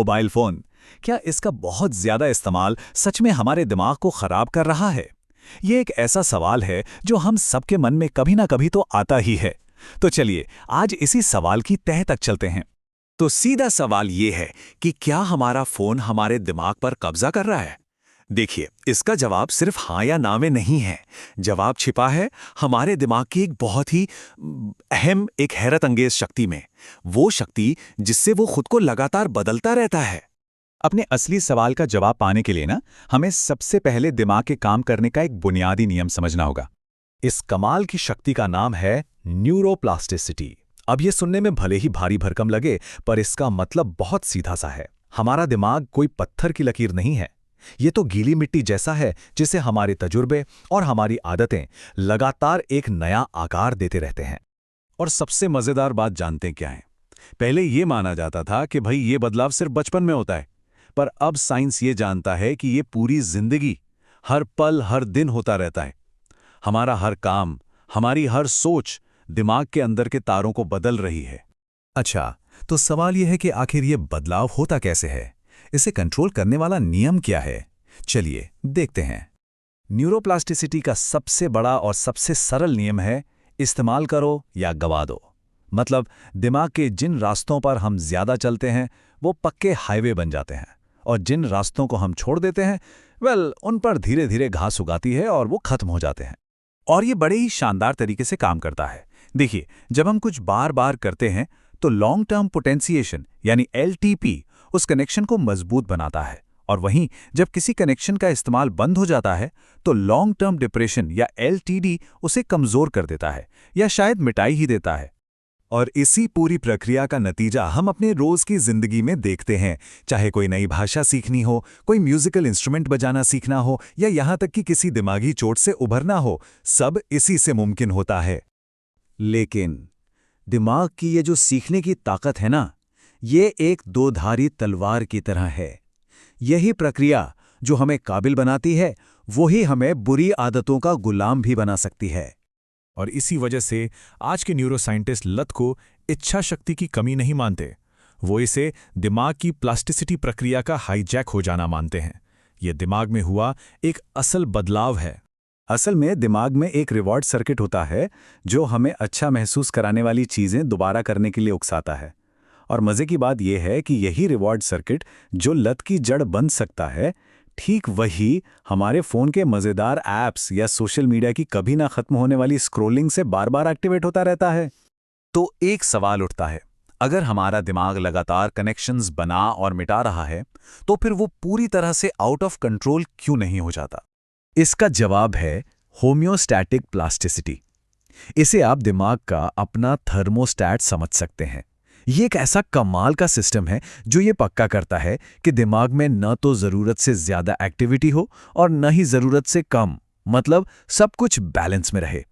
Mobile phone, क्या इसका बहुत ज्यादा इस्तेमाल सच में हमारे दिमाग को खराब कर रहा है? ये एक ऐसा सवाल है जो हम सबके मन में कभी ना कभी तो आता ही है। तो चलिए आज इसी सवाल की तह तक चलते हैं। तो सीधा सवाल ये है कि क्या हमारा फोन हमारे दिमाग पर कब्जा कर रहा है? देखिए, इसका जवाब सिर्फ हाँ या ना में नहीं है। जवाब छिपा है हमारे दिमाग की एक बहुत ही अहम, एक हैरत अंगेज शक्ति में। वो शक्ति जिससे वो खुद को लगातार बदलता रहता है। अपने असली सवाल का जवाब पाने के लिए ना, हमें सबसे पहले दिमाग के काम करने का एक बुनियादी नियम समझना होगा। इस कमाल की शक्ति का नाम है न्यूरोप्लास्टिसिटी। अब ये सुनने में भले ही भारी भरकम लगे, पर इसका मतलब बहुत सीधा सा है। हमारा दिमाग कोई पत्थर की लकीर नहीं है। ये तो गीली मिट्टी जैसा है जिसे हमारे तजुर्बे और हमारी आदतें लगातार एक नया आकार देते रहते हैं। और सबसे मजेदार बात जानते क्या है? पहले ये माना जाता था कि भाई ये बदलाव सिर्फ बचपन में होता है, पर अब साइंस ये जानता है कि ये पूरी जिंदगी, हर पल, हर दिन होता रहता है। हमारा हर काम, हमारी हर सोच दिमाग के अंदर के तारों को बदल रही है। अच्छा, तो सवाल यह है कि आखिर ये बदलाव होता कैसे है? इसे कंट्रोल करने वाला नियम क्या है? चलिए देखते हैं। न्यूरोप्लास्टिसिटी का सबसे बड़ा और सबसे सरल नियम है इस्तेमाल करो या गवा दो। मतलब दिमाग के जिन रास्तों पर हम ज्यादा चलते हैं वो पक्के हाईवे बन जाते हैं, और जिन रास्तों को हम छोड़ देते हैं उन पर धीरे धीरे घास उगाती है और वो खत्म हो जाते हैं। और ये बड़े ही शानदार तरीके से काम करता है। देखिए, जब हम कुछ बार बार करते हैं तो लॉन्ग टर्म पोटेंशिएशन यानी LTP उस कनेक्शन को मजबूत बनाता है, और वहीं जब किसी कनेक्शन का इस्तेमाल बंद हो जाता है तो लॉन्ग टर्म डिप्रेशन या LTD उसे कमजोर कर देता है या शायद मिटाई ही देता है। और इसी पूरी प्रक्रिया का नतीजा हम अपने रोज की जिंदगी में देखते हैं। चाहे कोई नई भाषा सीखनी हो, कोई म्यूजिकल इंस्ट्रूमेंट बजाना सीखना हो, या यहां तक कि किसी दिमागी चोट से उभरना हो, सब इसी से मुमकिन होता है। लेकिन दिमाग की ये जो सीखने की ताकत है ना, ये एक दोधारी तलवार की तरह है। यही प्रक्रिया जो हमें काबिल बनाती है, वही हमें बुरी आदतों का गुलाम भी बना सकती है। और इसी वजह से आज के न्यूरोसाइंटिस्ट लत को इच्छा शक्ति की कमी नहीं मानते, वो इसे दिमाग की प्लास्टिसिटी प्रक्रिया का हाईजैक हो जाना मानते हैं। ये दिमाग में हुआ एक असल बदलाव है। असल में दिमाग में एक रिवॉर्ड सर्किट होता है जो हमें अच्छा महसूस कराने वाली चीजें दोबारा करने के लिए उकसाता है। और मजे की बात यह है कि यही रिवॉर्ड सर्किट जो लत की जड़ बन सकता है, ठीक वही हमारे फोन के मजेदार ऐप्स या सोशल मीडिया की कभी ना खत्म होने वाली स्क्रोलिंग से बार बार एक्टिवेट होता रहता है। तो एक सवाल उठता है, अगर हमारा दिमाग लगातार कनेक्शंस बना और मिटा रहा है, तो फिर वो पूरी तरह से आउट ऑफ कंट्रोल क्यों नहीं हो जाता? इसका जवाब है होम्योस्टैटिक प्लास्टिसिटी। इसे आप दिमाग का अपना थर्मोस्टैट समझ सकते हैं। ये एक ऐसा कमाल का सिस्टम है जो ये पक्का करता है कि दिमाग में न तो जरूरत से ज्यादा एक्टिविटी हो और न ही जरूरत से कम, मतलब सब कुछ बैलेंस में रहे।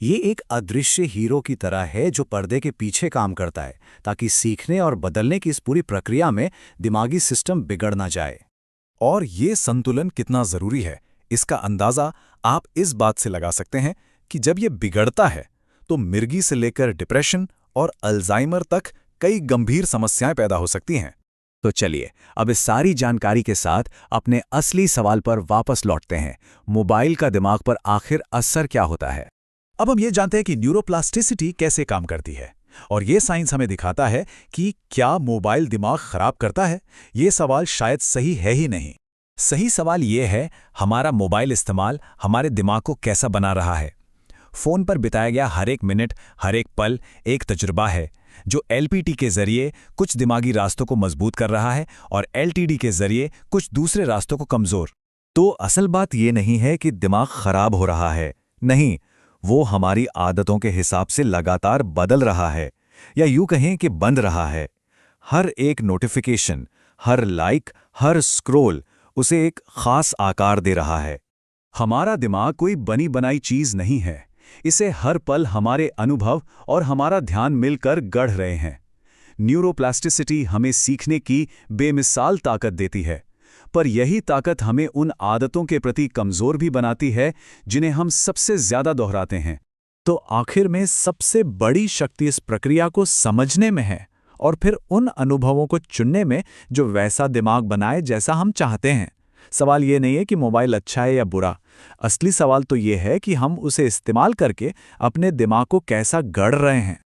ये एक अदृश्य हीरो की तरह है जो पर्दे के पीछे काम करता है ताकि सीखने और बदलने की इस पूरी प्रक्रिया में दिमागी सिस्टम बिगड़ ना जाए। और ये संतुलन कितना जरूरी है, इसका अंदाजा आप इस बात से लगा सकते हैं कि जब ये बिगड़ता है तो मिर्गी से लेकर डिप्रेशन और अल्जाइमर तक कई गंभीर समस्याएं पैदा हो सकती हैं। तो चलिए अब इस सारी जानकारी के साथ अपने असली सवाल पर वापस लौटते हैं। मोबाइल का दिमाग पर आखिर असर क्या होता है? अब हम ये जानते हैं कि न्यूरोप्लास्टिसिटी कैसे काम करती है, और ये साइंस हमें दिखाता है कि क्या मोबाइल दिमाग खराब करता है। ये सवाल शायद सही है ही नहीं। सही सवाल ये है, हमारा मोबाइल इस्तेमाल हमारे दिमाग को कैसा बना रहा है। फोन पर बिताया गया हर एक मिनट, हर एक पल एक तजुर्बा है जो LPT के जरिए कुछ दिमागी रास्तों को मजबूत कर रहा है और LTD के जरिए कुछ दूसरे रास्तों को कमजोर। तो असल बात यह नहीं है कि दिमाग खराब हो रहा है, नहीं, वो हमारी आदतों के हिसाब से लगातार बदल रहा है, या यूं कहें कि बंद रहा है। हर एक नोटिफिकेशन, हर लाइक, हर स्क्रोल उसे एक खास आकार दे रहा है। हमारा दिमाग कोई बनी बनाई चीज नहीं है, इसे हर पल हमारे अनुभव और हमारा ध्यान मिलकर गढ़ रहे हैं। न्यूरोप्लास्टिसिटी हमें सीखने की बेमिसाल ताकत देती है, पर यही ताकत हमें उन आदतों के प्रति कमजोर भी बनाती है जिन्हें हम सबसे ज्यादा दोहराते हैं। तो आखिर में सबसे बड़ी शक्ति इस प्रक्रिया को समझने में है और फिर उन अनुभवों को चुनने में जो वैसा दिमाग बनाए जैसा हम चाहते हैं। सवाल ये नहीं है कि मोबाइल अच्छा है या बुरा। असली सवाल तो ये है कि हम उसे इस्तेमाल करके अपने दिमाग को कैसा गढ़ रहे हैं।